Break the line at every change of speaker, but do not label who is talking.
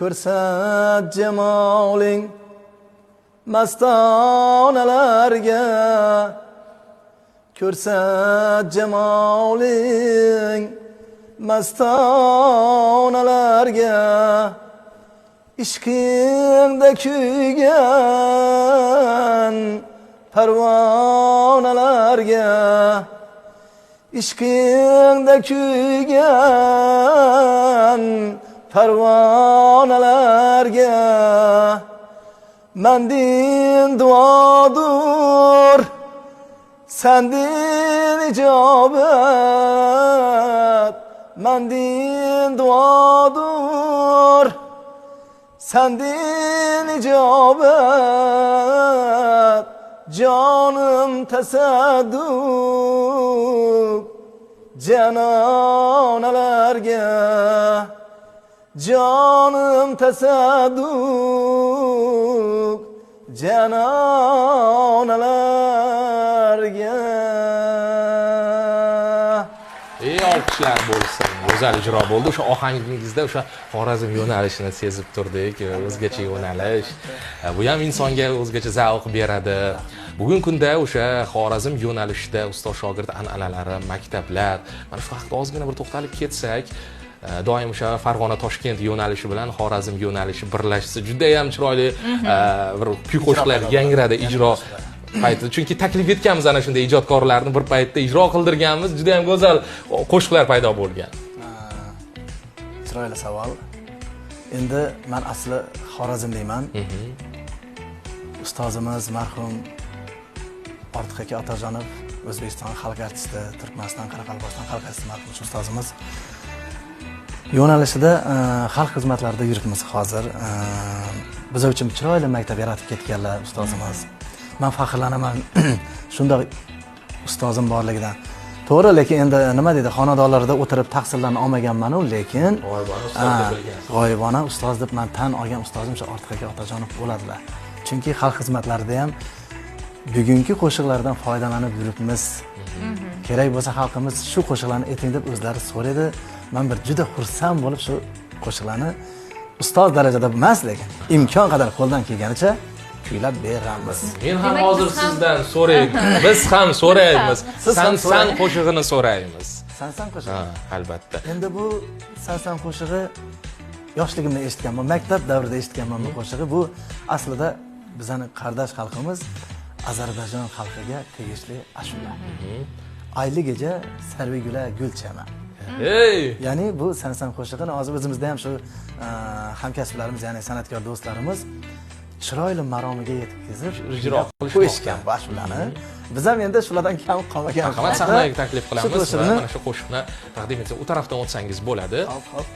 ko'rsat jamoling mastonalarga, ko'rsat jamoling mastonalarga, ishqingda kuygan parvonalarga, ishqingda kuygan parvonalarga. Mendin duodur, sendin icabet. Mendin duodur, sendin icabet. Canım tesadüf cananelerge, canım tesadüf cananelerge.
Olqishlar bo'lsin. Go'zal ijro bo'ldi. O'sha ohangingizda o'sha Xorazm yo'nalishini sezib turdik. O'zgacha yo'nalish. Bu ham insonga o'zgacha zavq beradi. Bugungi kunda o'sha Xorazm yo'nalishida ustoz shogird an'analari, maktablar, mana shu haqida ozgina bir to'xtalib ketsak, doim o'sha Farg'ona Toshkent yo'nalishi bilan Xorazm yo'nalishi birlashsa juda ham chiroyli bir kuy-qo'shiqlar yangradi ijro payti. Chunki taklif etganmiz ana shunday ijodkorlarni bir paytda ijro qildirganmiz. Juda ham go'zal qo'shiqlar paydo bo'lgan.
Chiroyli savol. Endi men asli Xorazmliman. Ustozimiz marhum Ortiq aka Otajonov, O'zbekiston xalq artisti, Turkmaniston, Qoraqalpog'iston xalq artisti marhum ustozimiz yo'nalishida xalq xizmatlarida yuribmiz hozir. Biz uchun chiroyli maktab yaratib ketganlar ustozimiz. Men faxrlanaman shunday ustozim borligidan. To'g'ri, lekin endi nima deydi, xonadonlarda o'tirib tahsillarni olmaganman-u, lekin g'oyibona ustoz deb men tan olgan ustozim shu Ortiq aka Otajonov bo'ladilar. Chunki xalq xizmatlarida ham bugungi qo'shiqlardan foydalanib yuribmiz. Kerak bo'lsa xalqimiz shu qo'shiqlarni eting deb o'zlari so'raydi. Men bir juda xursand bo'lib shu qo'shiqlarni ustoz darajada emas, lekin imkon qadar qo'ldan kelganicha kuylab beramiz.
Men ham hozir sizdan so'rayman. Biz ham so'raymiz. San qo'shig'ini so'raymiz.
San qo'shig'i.
Ha, albatta.
Endi bu san qo'shig'i yoshligimda eshitganman, maktab davrida eshitganman bu qo'shig'i. Bu aslida bizning qardosh xalqimiz Ozarbayjon xalqiga tegishli ashula. Ayli kecha sarvigula gulchama. Ya'ni bu san qo'shig'ini hozir o'zimizda ham shu hamkasblarimiz, ya'ni san'atkor do'stlarimiz chiroyli maromiga yetkazib ijro qo'yishgan bu ashulani. Biz ham endi shulardan kam qolmagan.
Marhamat, sahnaga taklif qilamiz va mana shu qo'shiqni taqdim etsa, u tarafdan o'tsangiz bo'ladi.
Hop.